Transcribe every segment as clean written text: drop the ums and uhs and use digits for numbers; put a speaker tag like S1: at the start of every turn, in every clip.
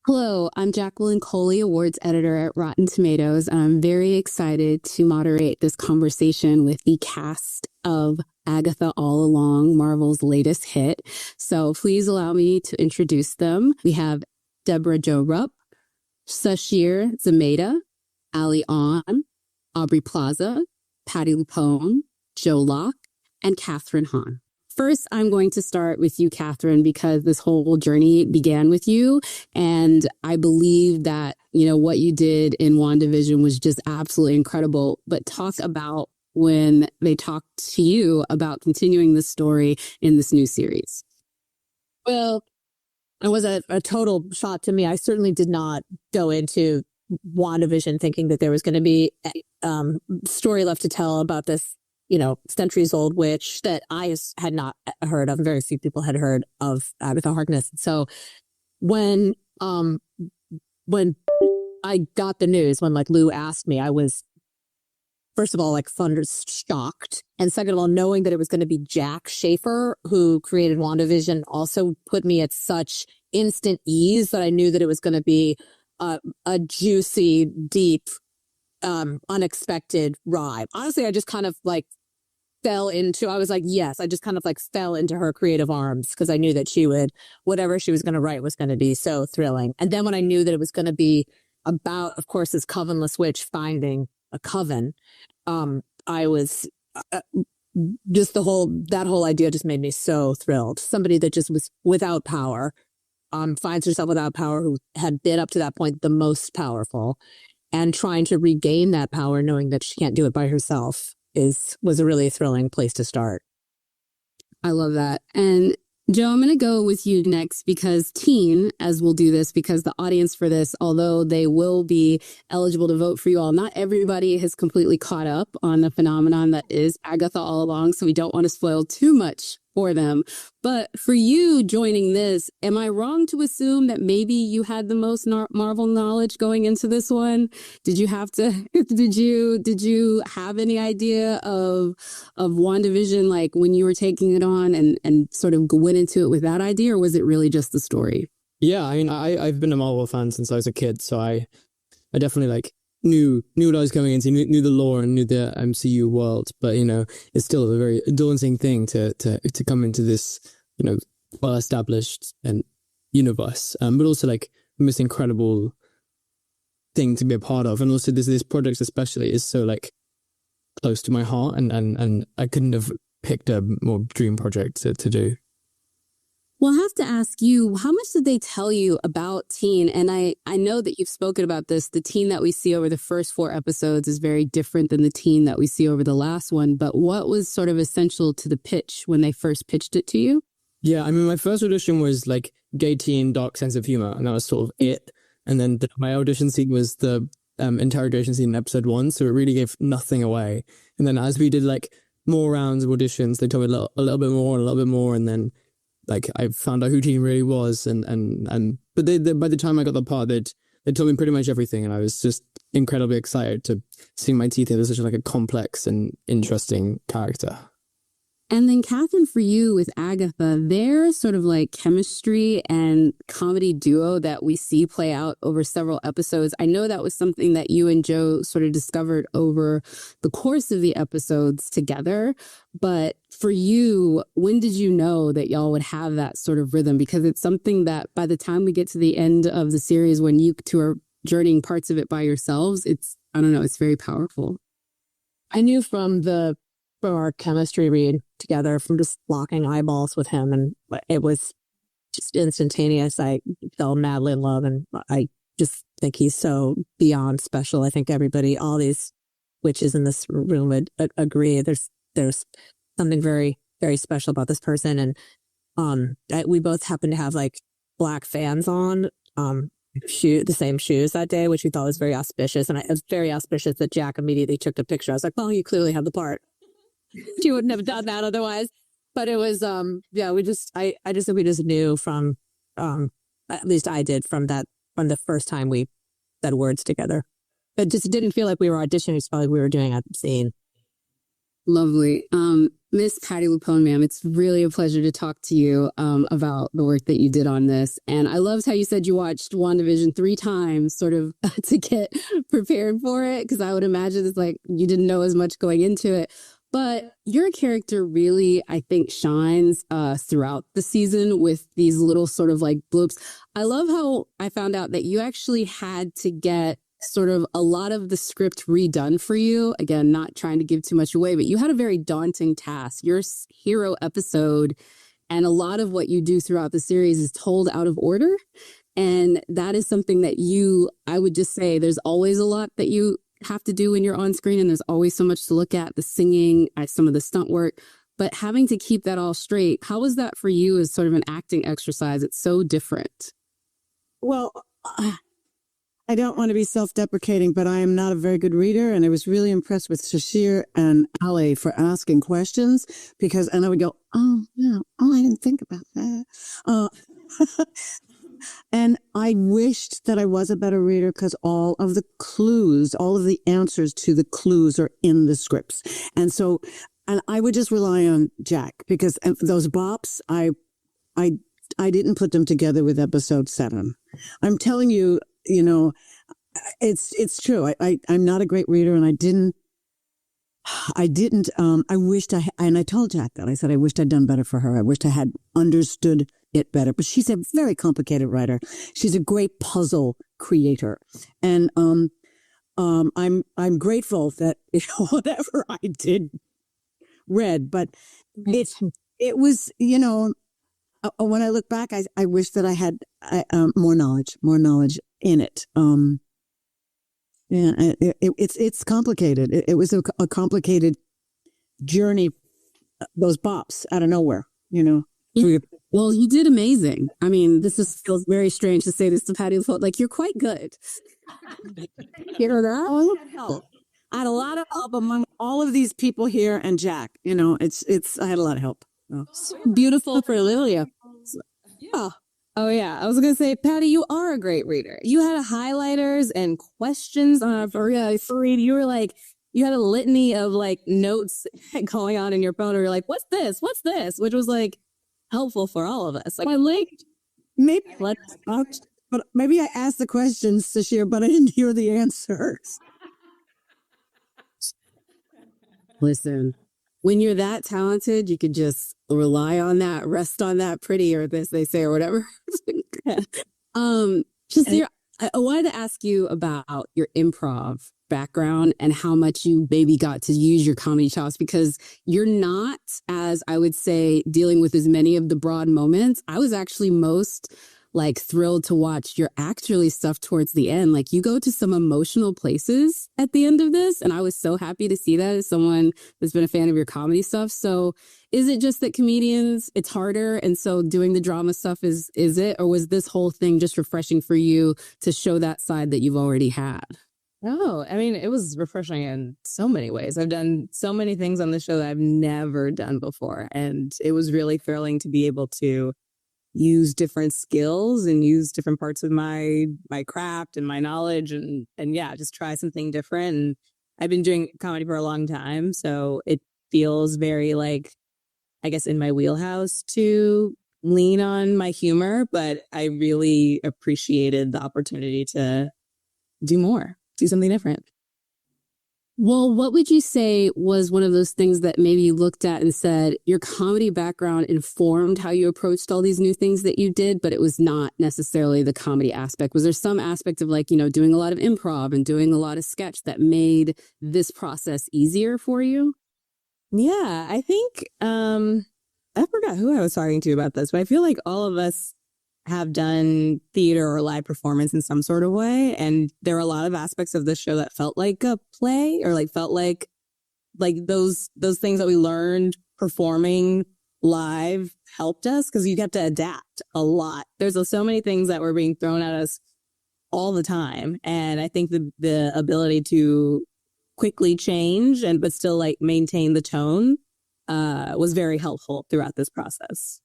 S1: Hello, I'm Jacqueline Coley, awards editor at Rotten Tomatoes. I'm very excited to moderate this conversation with the cast of Agatha All Along, Marvel's latest hit. So please allow me to introduce them. We have Deborah Jo Rupp, Sashir Zameda, Ali On, Aubrey Plaza, Patty Lupone, Joe Locke, and Catherine Hahn. First, I'm going to start with you, Catherine, because this whole journey began with you. And I believe that, what you did in WandaVision was just absolutely incredible. But talk about when they talked to you about continuing the story in this new series.
S2: Well, it was a total shock to me. I certainly did not go into WandaVision thinking that there was going to be a story left to tell about this centuries-old witch that I had not heard of. Very few people had heard of Agatha Harkness. So when I got the news, when Lou asked me, I was, first of all, thunder shocked. And second of all, knowing that it was going to be Jack Schaefer, who created WandaVision, also put me at such instant ease that I knew that it was going to be a juicy, deep, unexpected ride. Honestly, I just kind of fell into, I was like, yes, I just kind of fell into her creative arms because I knew that she would, whatever she was going to write was going to be so thrilling. And then when I knew that it was going to be about, of course, this covenless witch finding a coven, I was just that whole idea just made me so thrilled. Somebody that just was without power, finds herself without power, who had been up to that point the most powerful, and trying to regain that power, knowing that she can't do it by herself, was a really thrilling place to start.
S1: I love that. And Joe, I'm going to go with you next because as we'll do this, because the audience for this, although they will be eligible to vote for you all, not everybody has completely caught up on the phenomenon that is Agatha All Along. So we don't want to spoil too much for them. But for you joining this, am I wrong to assume that maybe you had the most Marvel knowledge going into this one? Did you have to, did you have any idea of WandaVision, when you were taking it on and sort of went into it with that idea, or was it really just the story?
S3: Yeah, I mean, I've been a Marvel fan since I was a kid, so I definitely knew what I was going into, knew the lore and knew the MCU world, but it's still a very daunting thing to come into this well established and universe, but also the most incredible thing to be a part of, and also this project especially is so close to my heart, and I couldn't have picked a more dream project to do.
S1: Well, I have to ask you, how much did they tell you about Teen? And I know that you've spoken about this. The Teen that we see over the first 4 episodes is very different than the Teen that we see over the last one. But what was sort of essential to the pitch when they first pitched it to you?
S3: Yeah, I mean, my first audition was gay teen, dark sense of humor, and that was sort of it. And then my audition scene was the interrogation scene in episode 1, so it really gave nothing away. And then as we did more rounds of auditions, they told me a little bit more, and then I found out who Teen really was, but they by the time I got the part, they told me pretty much everything, and I was just incredibly excited to sink my teeth into such a complex and interesting character.
S1: And then Catherine, for you with Agatha, their sort of chemistry and comedy duo that we see play out over several episodes. I know that was something that you and Joe sort of discovered over the course of the episodes together. But for you, when did you know that y'all would have that sort of rhythm? Because it's something that by the time we get to the end of the series, when you two are journeying parts of it by yourselves, it's very powerful.
S2: I knew from our chemistry read together, from just locking eyeballs with him, and it was just instantaneous. I fell madly in love, and I just think he's so beyond special. I think all these witches in this room would agree. There's something very, very special about this person, and we both happened to have black fans on, the same shoes that day, which we thought was very auspicious, and it was very auspicious that Jack immediately took the picture. I was like, well, you clearly have the part. She wouldn't have done that otherwise. But it was, we just knew from, at least I did from the first time we said words together. It just didn't feel like we were auditioning. It felt like we were doing a scene.
S1: Lovely. Miss Patty Lupone, ma'am, it's really a pleasure to talk to you about the work that you did on this. And I loved how you said you watched WandaVision 3 times sort of to get prepared for it, because I would imagine it's like you didn't know as much going into it. But your character really, I think, shines throughout the season with these little sort of like bloops. I love how I found out that you actually had to get sort of a lot of the script redone for you. Again, not trying to give too much away, but you had a very daunting task. Your hero episode and a lot of what you do throughout the series is told out of order. And that is something that I would just say there's always a lot that you have to do when you're on screen, and there's always so much to look at, the singing, some of the stunt work, but having to keep that all straight. How was that for you as sort of an acting exercise? It's so different.
S4: Well, I don't want to be self-deprecating, but I am not a very good reader, and I was really impressed with Shashir and Ali for asking questions, and I would go, oh, yeah, oh, I didn't think about that. And I wished that I was a better reader, because all of the clues, all of the answers to the clues are in the scripts. And I would just rely on Jack, because those bops, I didn't put them together with episode 7. I'm telling you, it's true. I'm not a great reader, and I wished and I told Jack that. I said, I wished I'd done better for her. I wished I had understood it better. But she's a very complicated writer. She's a great puzzle creator. And I'm grateful that whatever I did read, but it was, when I look back, I wish that I had more knowledge in it. Yeah, it's complicated. It was a complicated journey. Those bops out of nowhere, Yeah.
S1: Well, you did amazing. I mean, feels very strange to say this to Patty LaFoe. Like, you're quite good.
S4: You know that? I had a lot of help among all of these people here and Jack. I had a lot of help. Oh.
S2: Beautiful for Lilia. Yeah. Oh, yeah. I was going to say, Patty, you are a great reader. You had highlighters and questions for read. You were like, you had a litany of like notes going on in your phone. Or you're like, what's this? What's this? Which was like helpful for all of us. Like,
S4: maybe I asked the questions this year, but I didn't hear the answers.
S1: Listen, when you're that talented, you could just rely on that, rest on that pretty, or this they say, or whatever. I wanted to ask you about your improv background and how much you maybe got to use your comedy chops, because you're not, as I would say, dealing with as many of the broad moments. I was actually most like thrilled to watch your actually stuff towards the end. Like, you go to some emotional places at the end of this, and I was so happy to see that as someone that's been a fan of your comedy stuff. So is it just that comedians, it's harder, and so doing the drama stuff is it? Or was this whole thing just refreshing for you to show that side that you've already had?
S2: Oh, I mean, it was refreshing in so many ways. I've done so many things on the show that I've never done before. And it was really thrilling to be able to use different skills and use different parts of my craft and my knowledge and yeah, just try something different. And I've been doing comedy for a long time, so it feels very like, I guess, in my wheelhouse to lean on my humor, but I really appreciated the opportunity to do something different.
S1: Well, what would you say was one of those things that maybe you looked at and said your comedy background informed how you approached all these new things that you did, but it was not necessarily the comedy aspect? Was there some aspect of like, doing a lot of improv and doing a lot of sketch that made this process easier for you?
S2: Yeah, I think, I forgot who I was talking to about this, but I feel like all of us have done theater or live performance in some sort of way. And there are a lot of aspects of the show that felt like a play, or like felt like those things that we learned performing live helped us, because you have to adapt a lot. There's so many things that were being thrown at us all the time. And I think the ability to quickly change but still like maintain the tone was very helpful throughout this process.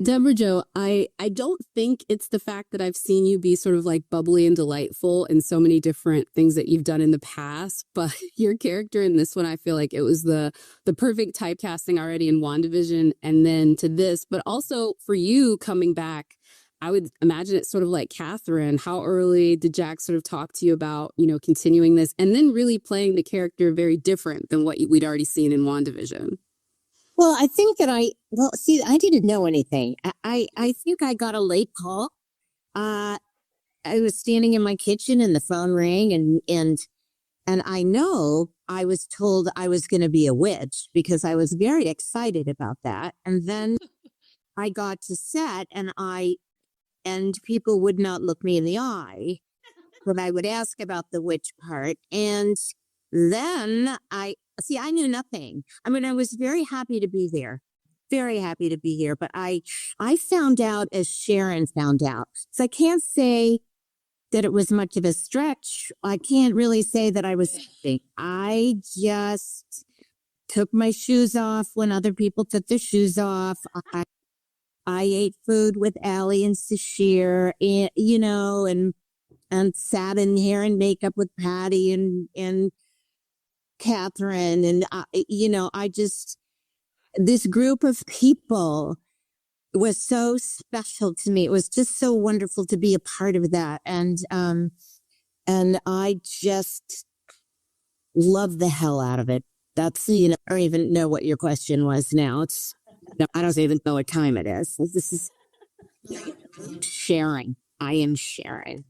S1: Deborah Jo, I don't think it's the fact that I've seen you be sort of like bubbly and delightful in so many different things that you've done in the past, but your character in this one, I feel like it was the perfect typecasting already in WandaVision and then to this, but also for you coming back, I would imagine it's sort of like Catherine. How early did Jack sort of talk to you about, continuing this and then really playing the character very different than what we'd already seen in WandaVision?
S5: Well, I think that see, I didn't know anything. I think I got a late call. I was standing in my kitchen and the phone rang and I know I was told I was going to be a witch because I was very excited about that. And then I got to set and people would not look me in the eye when I would ask about the witch part. And then I knew nothing. I mean, I was very happy to be there. Very happy to be here. But I found out as Sharon found out. So I can't say that it was much of a stretch. I can't really say that I was sick. I just took my shoes off when other people took their shoes off. I ate food with Allie and Sashir, and sat in hair and makeup with Patty and Catherine. And, this group of people was so special to me. It was just so wonderful to be a part of that. And I just love the hell out of it. That's, I don't even know what your question was now. I don't even know what time it is. This is sharing. I am sharing.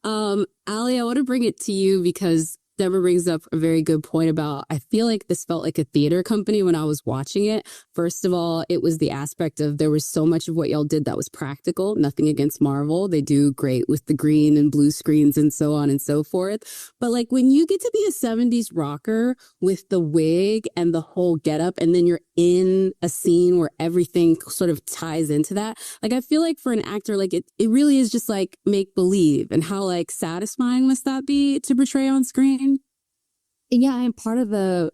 S1: Allie, I want to bring it to you because Deborah brings up a very good point about, I feel like this felt like a theater company when I was watching it. First of all, it was the aspect of there was so much of what y'all did that was practical, nothing against Marvel. They do great with the green and blue screens and so on and so forth. But like when you get to be a 70s rocker with the wig and the whole getup, and then you're in a scene where everything sort of ties into that. Like, I feel like for an actor, like it really is just like make believe. And how like satisfying must that be to portray on screen?
S6: Yeah, and part of the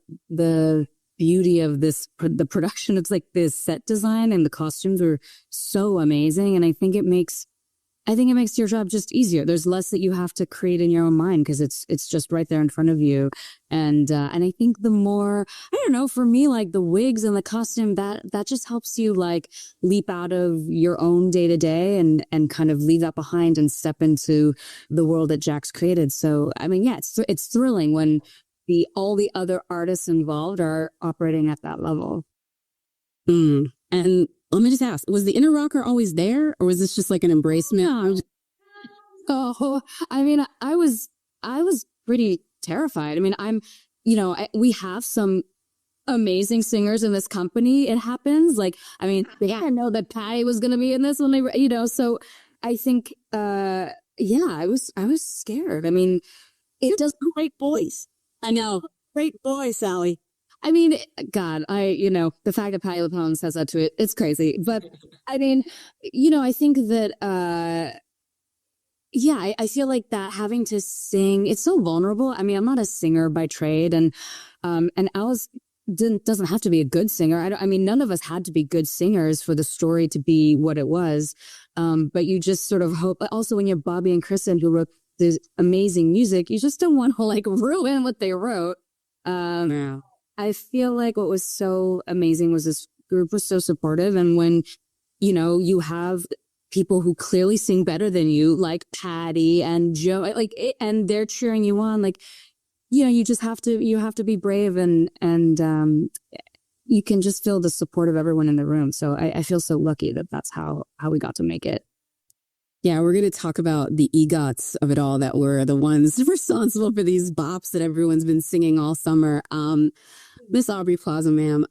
S6: beauty of the production, it's like the set design and the costumes are so amazing, and I think it makes your job just easier. There's less that you have to create in your own mind because it's just right there in front of you, and I think the more, I don't know, for me, like the wigs and the costume, that just helps you like leap out of your own day to day and kind of leave that behind and step into the world that Jack's created. So I mean, yeah, it's thrilling when all the other artists involved are operating at that level.
S1: And let me just ask, was the inner rocker always there, or was this just like an embracement?
S6: Oh, I mean, I was pretty terrified. I mean, we have some amazing singers in this company. It happens. Like, I mean, they didn't know that Patty was going to be in this when they, so I think, I was scared. I mean, it does great voice. I know.
S4: Great voice, Sally.
S6: I mean, God, the fact that Patty LuPone says that to it, it's crazy. But I mean, I think that, I feel like that having to sing, it's so vulnerable. I mean, I'm not a singer by trade, and Alice doesn't have to be a good singer. I mean, none of us had to be good singers for the story to be what it was. But you just sort of hope. But also, when you're Bobby and Kristen, who wrote this amazing music, you just don't want to like ruin what they wrote. I feel like what was so amazing was this group was so supportive. And when, you have people who clearly sing better than you, like Patty and Joe, and they're cheering you on, like, you just have to be brave and you can just feel the support of everyone in the room. So I feel so lucky that that's how we got to make it.
S1: Yeah, we're going to talk about the EGOTs of it all that were the ones responsible for these bops that everyone's been singing all summer. Miss Aubrey Plaza, ma'am,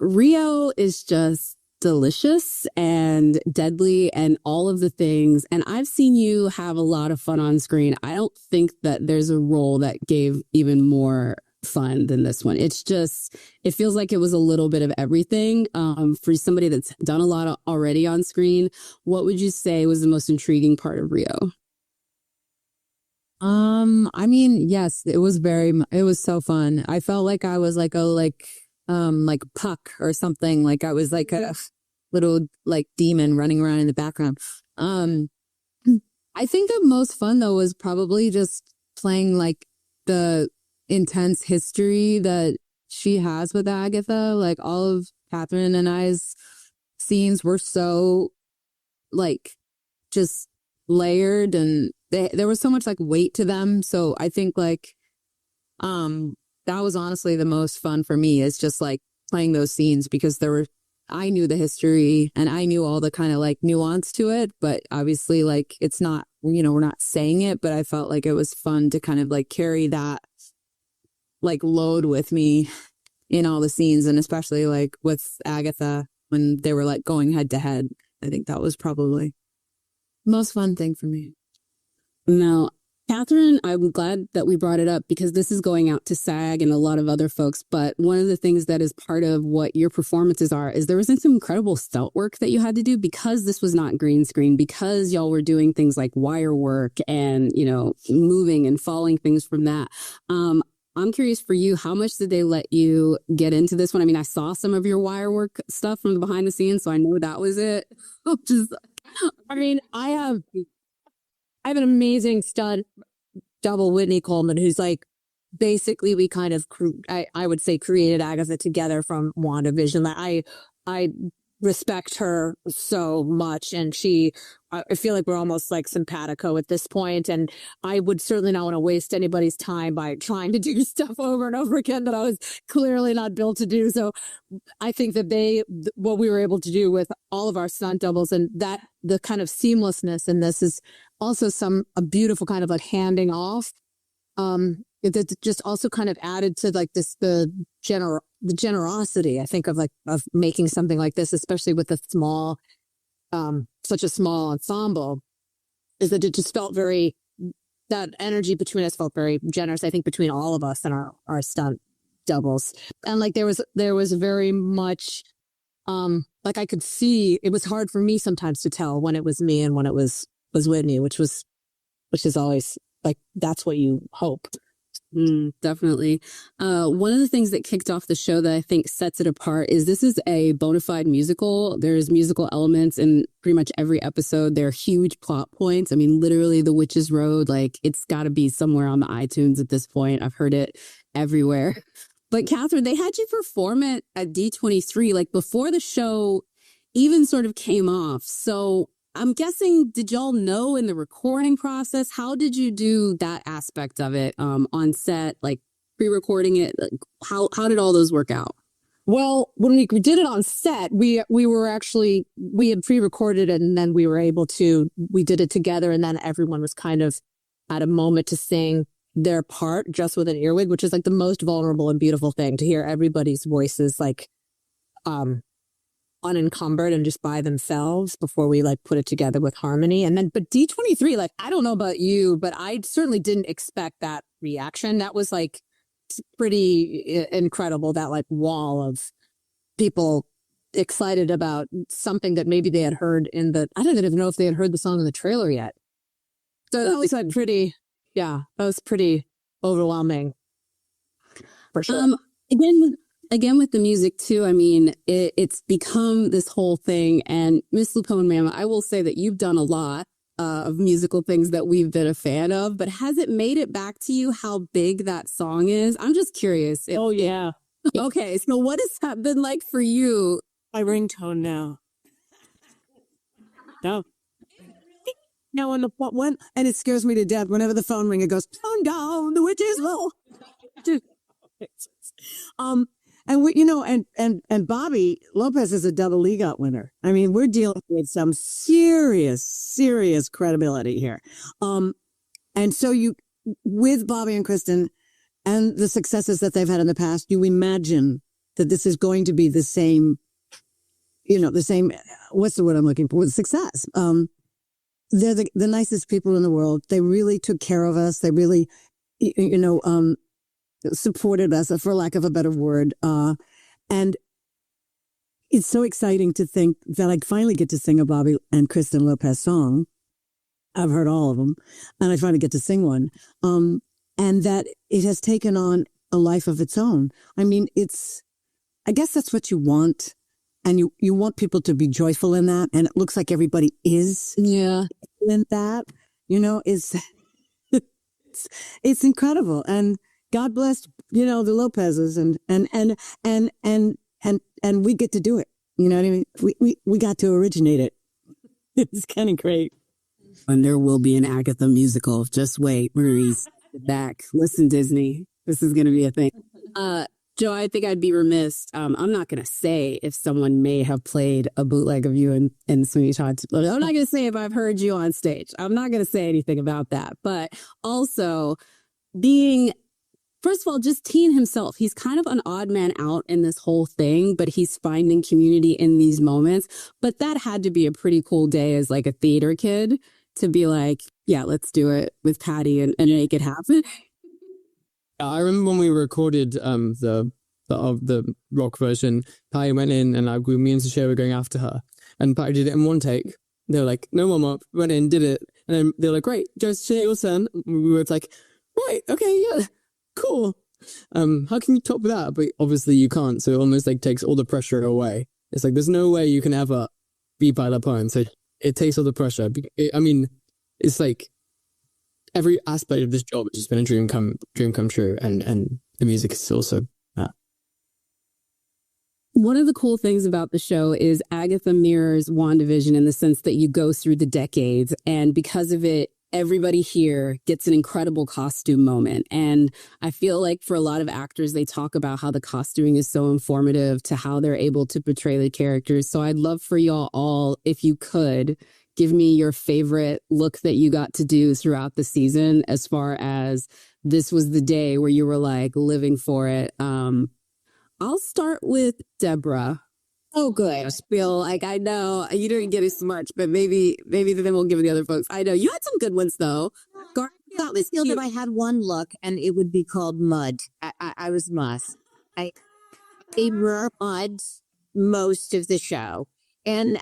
S1: Rio is just delicious and deadly and all of the things. And I've seen you have a lot of fun on screen. I don't think that there's a role that gave even more fun than this one. It's just, it feels like it was a little bit of everything. For somebody that's done a lot already on screen, what would you say was the most intriguing part of Rio?
S2: I mean, yes, it was so fun. I felt like I was like Puck or something. Like I was like little like demon running around in the background.
S1: I think the most fun though was probably just playing like the intense history that she has with Agatha. Like all of Catherine and I's scenes were so like just layered, and there was so much like weight to them. So I think like that was honestly the most fun for me, is just like playing those scenes, because I knew the history and I knew all the kind of like nuance to it, but obviously like it's not, we're not saying it, but I felt like it was fun to kind of like carry that like load with me in all the scenes, and especially like with Agatha when they were like going head to head. I think that was probably the most fun thing for me. Now, Catherine, I'm glad that we brought it up, because this is going out to SAG and a lot of other folks. But one of the things that is part of what your performances are is there was some incredible stunt work that you had to do, because this was not green screen, because y'all were doing things like wire work and, moving and falling things from that. I'm curious for you, how much did they let you get into this one? I mean, I saw some of your wire work stuff from the behind the scenes, so I know that was it.
S2: I have an amazing stunt double, Whitney Coleman, who's like, basically we kind of, I would say, created Agatha together from WandaVision. I respect her so much, and I feel like we're almost like simpatico at this point, and I would certainly not want to waste anybody's time by trying to do stuff over and over again that I was clearly not built to do. So I think that what we were able to do with all of our stunt doubles, and that the kind of seamlessness in this is also a beautiful kind of like handing off. That just also kind of added to like the generosity, I think, of making something like this, especially with such a small ensemble, is that it just felt that energy between us felt very generous, I think, between all of us and our stunt doubles. And like there was very much like I could see, it was hard for me sometimes to tell when it was me and when it was Whitney, which is always like, that's what you hope.
S1: Definitely. One of the things that kicked off the show that I think sets it apart is this is a bona fide musical. There's musical elements in pretty much every episode. There are huge plot points. I mean, literally the Witch's Road, like it's got to be somewhere on the iTunes at this point. I've heard it everywhere. But Catherine, they had you perform it at D23, like before the show even sort of came off. So I'm guessing, did y'all know in the recording process? How did you do that aspect of it on set, like pre-recording it? Like, how did all those work out?
S2: Well, when we did it on set, we had pre-recorded it, and then we did it together, and then everyone was kind of at a moment to sing their part just with an earwig, which is like the most vulnerable and beautiful thing, to hear everybody's voices like unencumbered and just by themselves before we like put it together with harmony. And then, but D23, like, I don't know about you, but I certainly didn't expect that reaction. That was like pretty incredible, that like wall of people excited about something that maybe they had heard I don't even know if they had heard the song in the trailer yet. So that was like that was pretty overwhelming for sure.
S1: Again, with the music too, I mean, it's become this whole thing. And Miss Lupone, ma'am, I will say that you've done a lot of musical things that we've been a fan of, but has it made it back to you how big that song is? I'm just curious.
S2: Yeah.
S1: Okay, so what has that been like for you?
S4: My ringtone now. No. Now when and it scares me to death whenever the phone rings. It goes, "Tone down, the witch is low." And we, and Bobby Lopez is a double EGOT winner. I mean, we're dealing with some serious credibility here. And so with Bobby and Kristen and the successes that they've had in the past, you imagine that this is going to be the same, what's the word I'm looking for? Success. They're the nicest people in the world. They really took care of us. They really, supported us, for lack of a better word. And it's so exciting to think that I finally get to sing a Bobby and Kristen Lopez song. I've heard all of them, and I finally get to sing one. And that it has taken on a life of its own. I mean, I guess that's what you want and you want people to be joyful in that, and it looks like everybody is
S2: Yeah.
S4: in that, is it's incredible. And God bless, the Lopez's and we get to do it. You know what I mean? We got to originate it. It's kind of great.
S1: And there will be an Agatha musical. Just wait, Maurice. Back. Listen, Disney. This is going to be a thing. Joe, I think I'd be remiss. I'm not going to say if someone may have played a bootleg of you in Sweeney Todd. I'm not going to say if I've heard you on stage. I'm not going to say anything about that. But also being, first of all, just Teen himself. He's kind of an odd man out in this whole thing, but he's finding community in these moments. But that had to be a pretty cool day as like a theater kid to be like, yeah, let's do it with Patty and make it happen.
S3: I remember when we recorded the rock version, Patty went in and me and Sasha were going after her. And Patty did it in one take. They were like, no warm up, went in, did it. And then they were like, great, just your turn. We were like, right, okay, yeah, cool. How can you top that? But obviously you can't. So it almost like takes all the pressure away. It's like, there's no way you can ever be by that point. So it takes all the pressure. It's like, every aspect of this job has just been a dream come true, and the music is also that.
S1: One of the cool things about the show is Agatha mirrors WandaVision in the sense that you go through the decades, and because of it, everybody here gets an incredible costume moment. And I feel like for a lot of actors, they talk about how the costuming is so informative to how they're able to portray the characters. So I'd love for y'all all, if you could, give me your favorite look that you got to do throughout the season, as far as this was the day where you were like living for it. I'll start with Deborah.
S5: Oh, good.
S1: I feel like, I know you didn't get as much, but maybe then we'll give it the other folks. I know you had some good ones though.
S5: I feel that I had one look, and it would be called Mud. I was I were Mud most of the show, and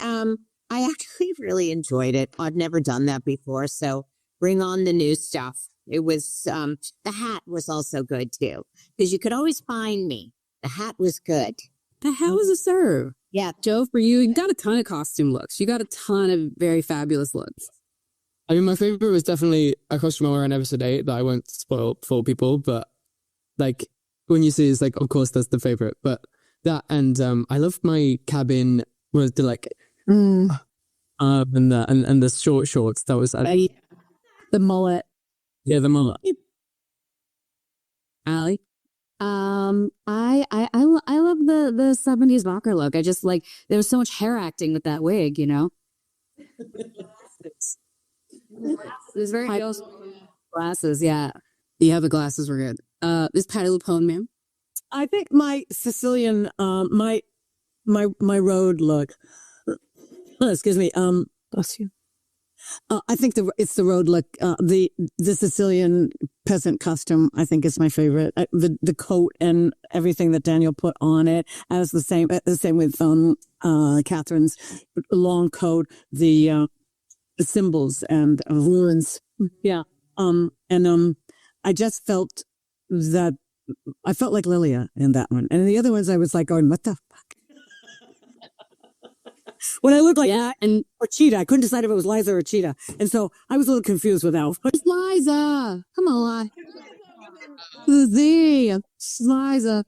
S5: I actually really enjoyed it. I've never done that before, so bring on the new stuff. It was, the hat was also good too, because you could always find me. The hat was good.
S1: The hat was a serve.
S5: Yeah.
S1: Joe, for you got a ton of costume looks. You got a ton of very fabulous looks.
S3: I mean, my favorite was definitely a costume I wore in episode 8 that I won't spoil for people, but like when you see it's like, of course, that's the favorite. But that, and I loved my cabin was the like, and the short shorts. That was
S1: the mullet.
S3: Yeah, the mullet.
S1: Allie? I love the 70s rocker look. I just like, there was so much hair acting with that wig, It was very glasses, yeah. Yeah, the glasses were good. Is Patty LuPone, ma'am?
S4: I think my Sicilian, my road look. Excuse me. Bless you. I think it's the road look. The Sicilian peasant costume, I think, is my favorite. The coat and everything that Daniel put on it, as the same with Catherine's long coat, the symbols and runes. Yeah. I just felt that I felt like Lilia in that one, and in the other ones I was like going, what the fuck? When I looked like or Cheetah, I couldn't decide if it was Liza or Cheetah, and so I was a little confused with that.
S1: It's Liza. Come on, it's Liza.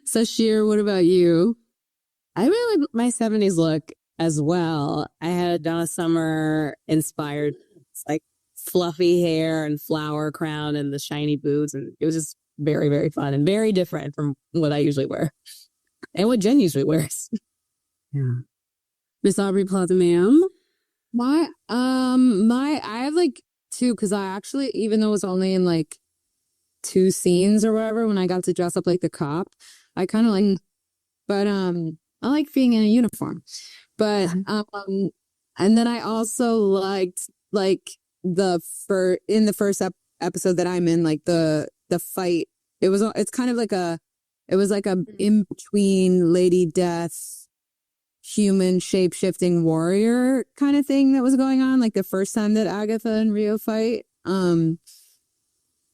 S1: Sashir, what about you?
S2: I really like my 70s look as well. I had a Donna Summer inspired, like fluffy hair and flower crown and the shiny boots, and it was just very, very fun and very different from what I usually wear. And what Jen usually wears.
S1: Yeah. Miss Aubrey Plaza, ma'am?
S2: I have like two, because I actually, even though it was only in like 2 scenes or whatever, when I got to dress up like the cop, I kind of like, but I like being in a uniform. But and then I also liked like in the first episode that I'm in, like the fight. It's kind of like it was like a in between Lady Death, human shape-shifting warrior kind of thing that was going on, like the first time that Agatha and Rio fight.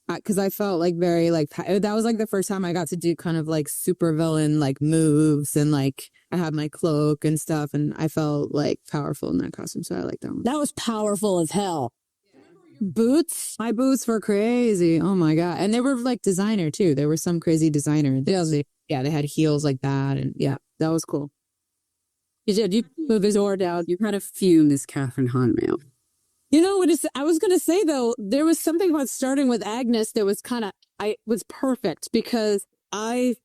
S2: because I felt like very like that was like the first time I got to do kind of like super villain like moves, and like I had my cloak and stuff, and I felt like powerful in that costume, so I like that one.
S5: That was powerful as hell.
S2: Boots, my boots were crazy. Oh my god, and they were like designer too. There were some crazy designer. They had heels like that, and yeah, that was cool. You move his oar down.
S1: You had a few Miss Catherine Hahn mail.
S2: You know what I was going to say though, there was something about starting with Agnes that was was perfect, because I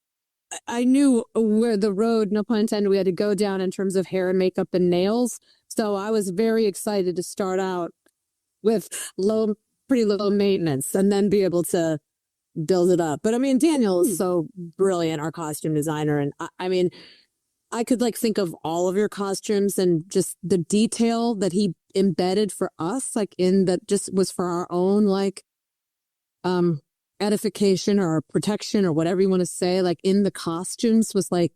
S2: knew where the road, no pun intended, we had to go down in terms of hair and makeup and nails. So I was very excited to start out with pretty low maintenance, and then be able to build it up. But I mean, Daniel is so brilliant, our costume designer. And I mean, I could like think of all of your costumes and just the detail that he embedded for us, like in that just was for our own like edification or protection or whatever you want to say, like in the costumes was like,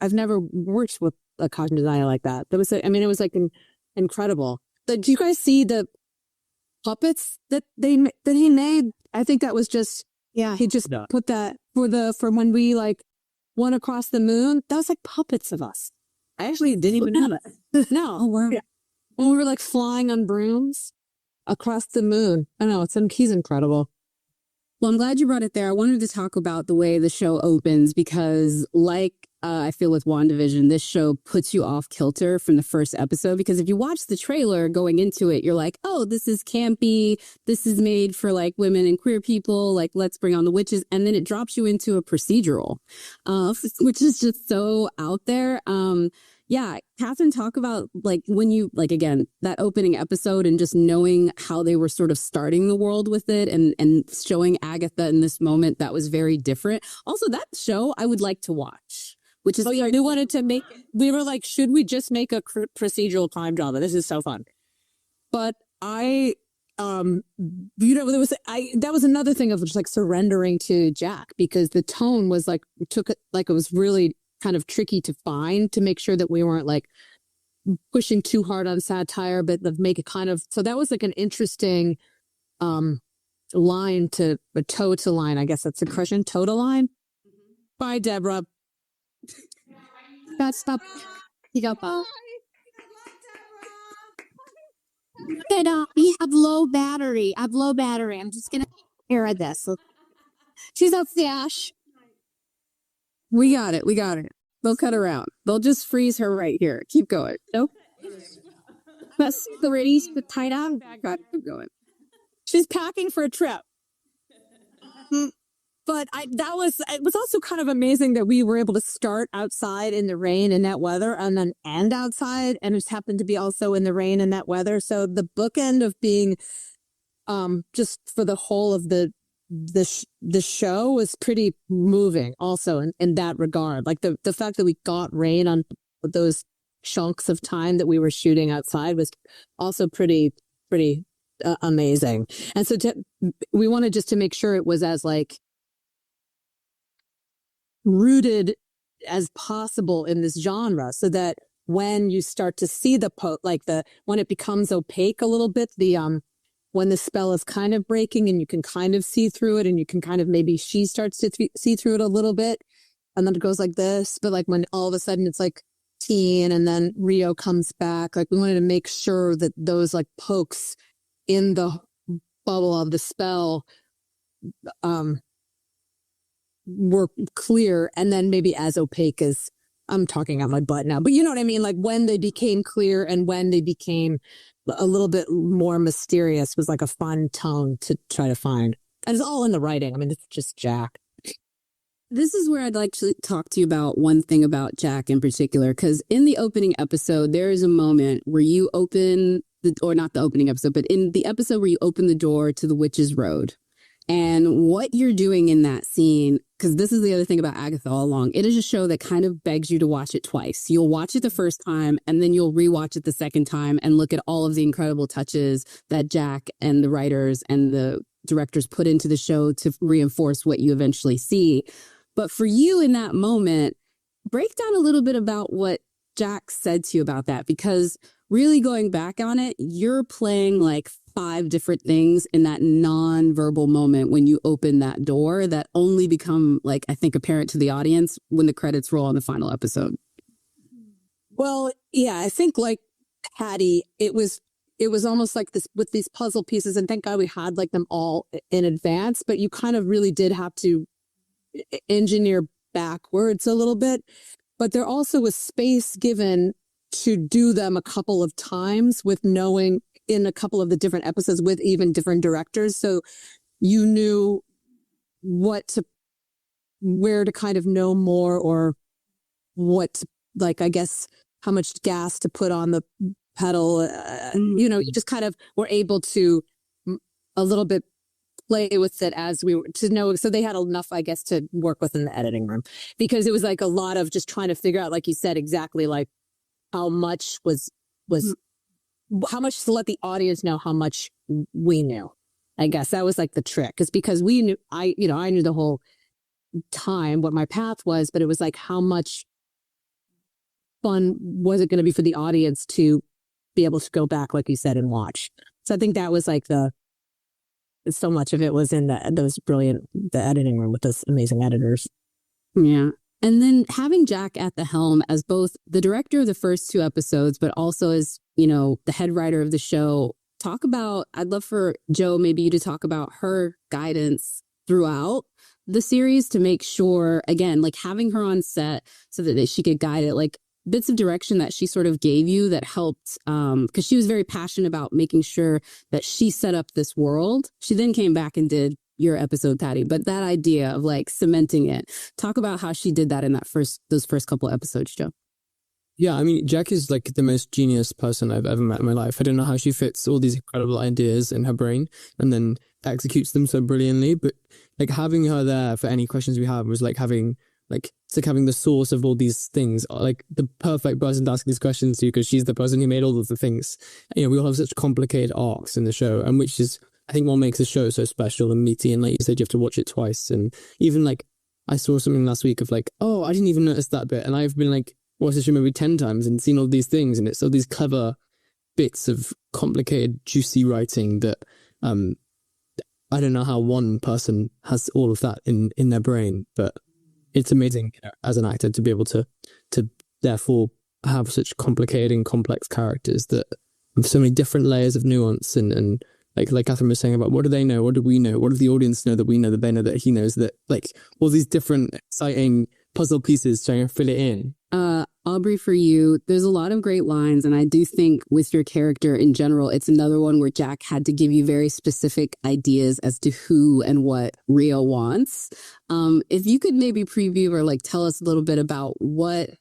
S2: I've never worked with a costume designer like that. That was, I mean, it was like incredible. Do you guys see the puppets that he made? I think that was just, he just put that for when we like went across the moon. That was like puppets of us.
S1: I actually didn't even know that.
S2: No. Oh, wow. Yeah. When we were like flying on brooms across the moon. I know, he's incredible.
S1: Well, I'm glad you brought it there. I wanted to talk about the way the show opens, because like I feel with WandaVision, this show puts you off kilter from the first episode, because if you watch the trailer going into it, you're like, oh, this is campy. This is made for like women and queer people. Like, let's bring on the witches. And then it drops you into a procedural, which is just so out there. Yeah, Catherine, talk about like when you like, again, that opening episode and just knowing how they were sort of starting the world with it and showing Agatha in this moment that was very different. Also, that show I would like to watch, which is.
S2: Oh, yeah, we wanted to we were like, should we just make a procedural crime drama? This is so fun. But that was another thing of just like surrendering to Jack, because the tone was like, it was really kind of tricky to find, to make sure that we weren't like pushing too hard on satire, but make it kind of, so that was like an interesting line to a toe to line. I guess that's the expression, toe to line. Bye, Deborah.
S5: God, stop. You go, bye. We have low battery. I'm just gonna air this. She's upstairs.
S1: We got it. They'll cut her out. They'll just freeze her right here. Keep going. Nope.
S5: That's the ready to tie down.
S1: Keep going.
S2: She's packing for a trip. But it was also kind of amazing that we were able to start outside in the rain and that weather, and then end outside, and it just happened to be also in the rain and that weather. So the bookend of being just for the whole of the show was pretty moving also in that regard. Like the fact that we got rain on those chunks of time that we were shooting outside was also pretty amazing. And so we wanted just to make sure it was as like rooted as possible in this genre, so that when you start to see when it becomes opaque a little bit, when the spell is kind of breaking and you can kind of see through it, and you can kind of, maybe she starts to see through it a little bit, and then it goes like this. But like when all of a sudden it's like teen, and then Rio comes back, like we wanted to make sure that those like pokes in the bubble of the spell were clear, and then maybe as opaque as, I'm talking out my butt now, but you know what I mean? Like when they became clear and when they became a little bit more mysterious was like a fun tone to try to find. And it's all in the writing. I mean, it's just Jack.
S1: This is where I'd like to talk to you about one thing about Jack in particular, because in the opening episode, there is a moment where you open or not the opening episode, but in the episode where you open the door to the Witch's Road. And what you're doing in that scene, because this is the other thing about Agatha All Along, it is a show that kind of begs you to watch it twice. You'll watch it the first time, and then you'll rewatch it the second time and look at all of the incredible touches that Jack and the writers and the directors put into the show to reinforce what you eventually see. But for you in that moment, break down a little bit about what Jack said to you about that, because really going back on it, you're playing like 5 different things in that non-verbal moment when you open that door that only become, like, I think, apparent to the audience when the credits roll on the final episode.
S2: Well, yeah, I think like Patty, it was almost like this with these puzzle pieces, and thank God we had like them all in advance, but you kind of really did have to engineer backwards a little bit. But there also was space given to do them a couple of times with knowing in a couple of the different episodes with even different directors. So you knew where to kind of know more, or what, like, I guess, how much gas to put on the pedal. You just kind of were able to a little bit play with it as we were to know. So they had enough, I guess, to work with in the editing room, because it was like a lot of just trying to figure out, like you said, exactly like how much how much to let the audience know how much we knew. I guess that was like the trick, because we knew, I knew the whole time what my path was, but it was like, how much fun was it going to be for the audience to be able to go back, like you said, and watch. So I think that was like so much of it was in the editing room with those amazing editors.
S1: Yeah. And then having Jack at the helm as both the director of the first 2 episodes, but also as, the head writer of the show, I'd love for Jo, maybe you to talk about her guidance throughout the series to make sure, again, like having her on set so that she could guide it, like bits of direction that she sort of gave you that helped, because she was very passionate about making sure that she set up this world. She then came back and did your episode, Patty, but that idea of like cementing it, talk about how she did that in those first couple episodes, Jo.
S3: Yeah, I mean, Jack is like the most genius person I've ever met in my life. I don't know how she fits all these incredible ideas in her brain and then executes them so brilliantly. But like having her there for any questions we have was like having the source of all these things, like the perfect person to ask these questions to, because she's the person who made all of the things. We all have such complicated arcs in the show, and which is, I think, what makes the show so special and meaty. And like you said, you have to watch it twice. And even like I saw something last week of like, oh, I didn't even notice that bit, and I've been like watched the show maybe 10 times and seen all these things, and it's all these clever bits of complicated, juicy writing that I don't know how one person has all of that in their brain, but it's amazing as an actor to be able to therefore have such complicated and complex characters that have so many different layers of nuance and like Catherine was saying about what do they know, what do we know, what does the audience know that we know that they know that he knows, that like all these different exciting puzzle pieces trying to fill it in.
S1: Aubrey, for you, there's a lot of great lines, and I do think with your character in general, it's another one where Jack had to give you very specific ideas as to who and what Rio wants. If you could maybe preview or like tell us a little bit about what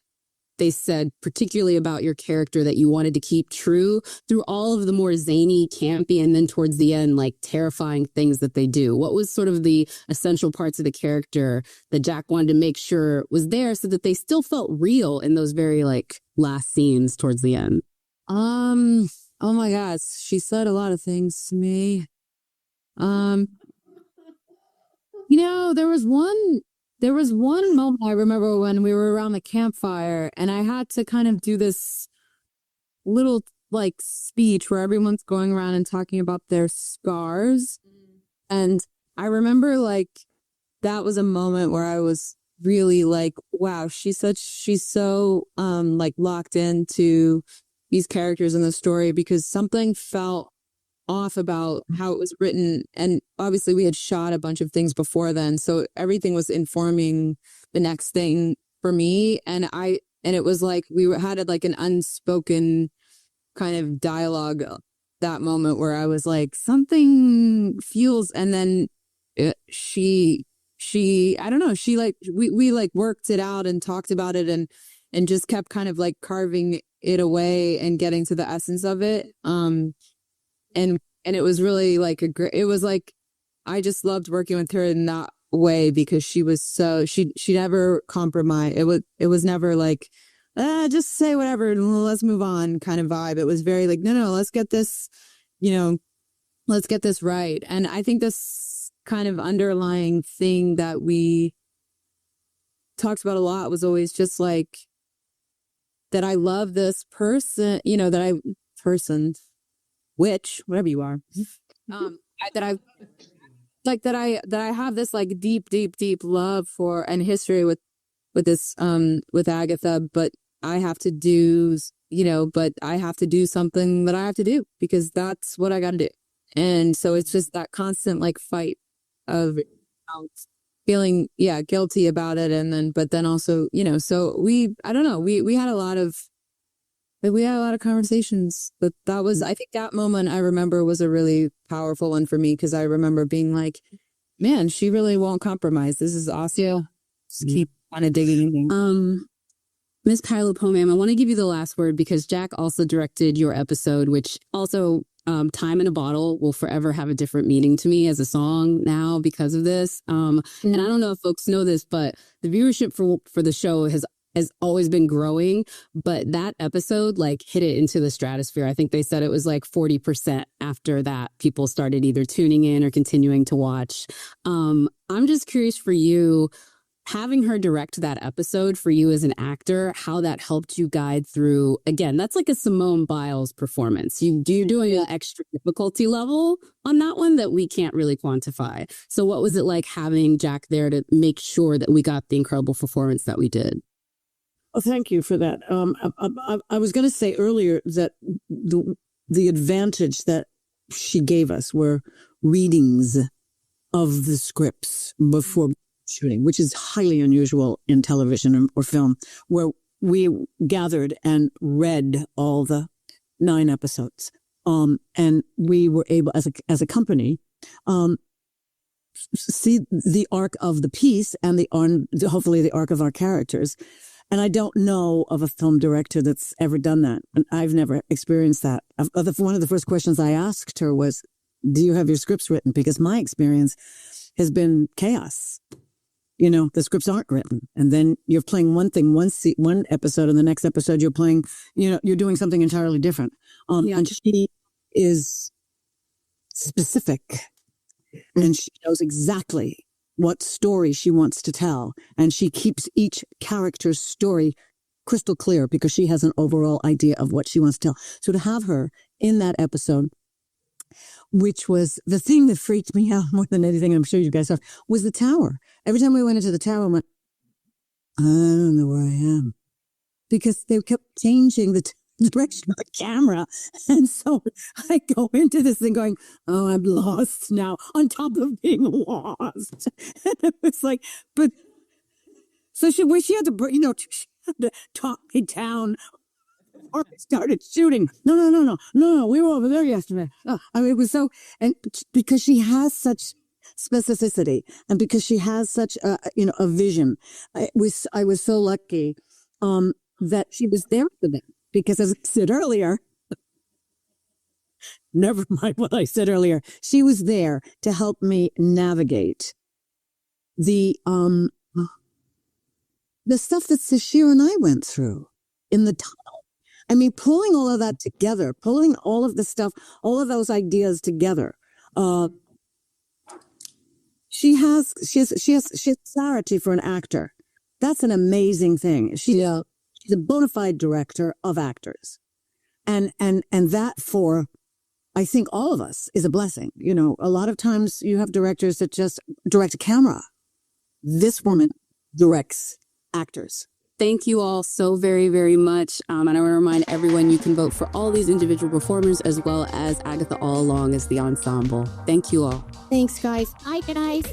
S1: they said, particularly about your character, that you wanted to keep true through all of the more zany, campy, and then towards the end, like terrifying things that they do. What was sort of the essential parts of the character that Jack wanted to make sure was there so that they still felt real in those very like last scenes towards the end?
S2: Oh my gosh, she said a lot of things to me. There was one moment I remember when we were around the campfire and I had to kind of do this little like speech where everyone's going around and talking about their scars. And I remember like that was a moment where I was really like, wow, she's so like locked into these characters in the story, because something felt off about how it was written. And obviously we had shot a bunch of things before then, so everything was informing the next thing for me. And it was like had like an unspoken kind of dialogue that moment where I was like, something feels, and then she I don't know, she like we like worked it out and talked about it and just kept kind of like carving it away and getting to the essence of it. And it was really like it was like, I just loved working with her in that way, because she was so, she never compromised. It was never like, just say whatever and let's move on kind of vibe. It was very like, no, let's get this, let's get this right. And I think this kind of underlying thing that we talked about a lot was always just like that I love this person, witch, whatever you are.
S6: That I have this like deep love for and history with this with Agatha, but I have to do something that I have to do because that's what I got to do. And so it's just that constant like fight of feeling guilty about it, but then also so we had a lot of conversations, but that was, I think that moment I remember was a really powerful one for me because I remember being like, man, she really won't compromise. This is awesome. Just keep kind of digging.
S1: Ms. Kyla Pomam, I want to give you the last word because Jack also directed your episode, which also Time in a Bottle will forever have a different meaning to me as a song now because of this. And I don't know if folks know this, but the viewership for the show has always been growing, but that episode like hit it into the stratosphere. I think they said it was like 40% after that people started either tuning in or continuing to watch. I'm just curious for you, having her direct that episode for you as an actor, how that helped you guide through, again, that's like a Simone Biles performance. You're doing an extra difficulty level on that one that we can't really quantify. So what was it like having Jack there to make sure that we got the incredible performance that we did?
S4: Oh, thank you for that. I was going to say earlier that the advantage that she gave us were readings of the scripts before shooting, which is highly unusual in television or film, where we gathered and read all the 9 episodes. And we were able, as a company, see the arc of the piece and hopefully the arc of our characters. And I don't know of a film director that's ever done that. And I've never experienced that. One of the first questions I asked her was, do you have your scripts written? Because my experience has been chaos. The scripts aren't written. And then you're playing one thing, one episode, and the next episode you're playing, you're doing something entirely different. And she is specific. And she knows exactly what story she wants to tell. And she keeps each character's story crystal clear because she has an overall idea of what she wants to tell. So to have her in that episode, which was the thing that freaked me out more than anything, I'm sure you guys have, was the tower. Every time we went into the tower, I went, I don't know where I am. Because they kept changing the direction of the camera. And so I go into this thing going, oh, I'm lost now, on top of being lost. And it was like, but, so she had to talk me down or I started shooting. No, we were over there yesterday. It was so, and because she has such specificity and because she has such a vision, I was so lucky that she was there for them. Because as I said earlier, never mind what I said earlier, she was there to help me navigate the stuff that Sashir and I went through in the tunnel. I mean, pulling all of that together, pulling all of the stuff, all of those ideas together. She has clarity for an actor. That's an amazing thing. She's a bona fide director of actors. And that for, I think, all of us is a blessing. A lot of times you have directors that just direct a camera. This woman directs actors.
S1: Thank you all so very, very much. And I want to remind everyone you can vote for all these individual performers as well as Agatha All Along as the ensemble. Thank you all.
S5: Thanks, guys. Bye, guys.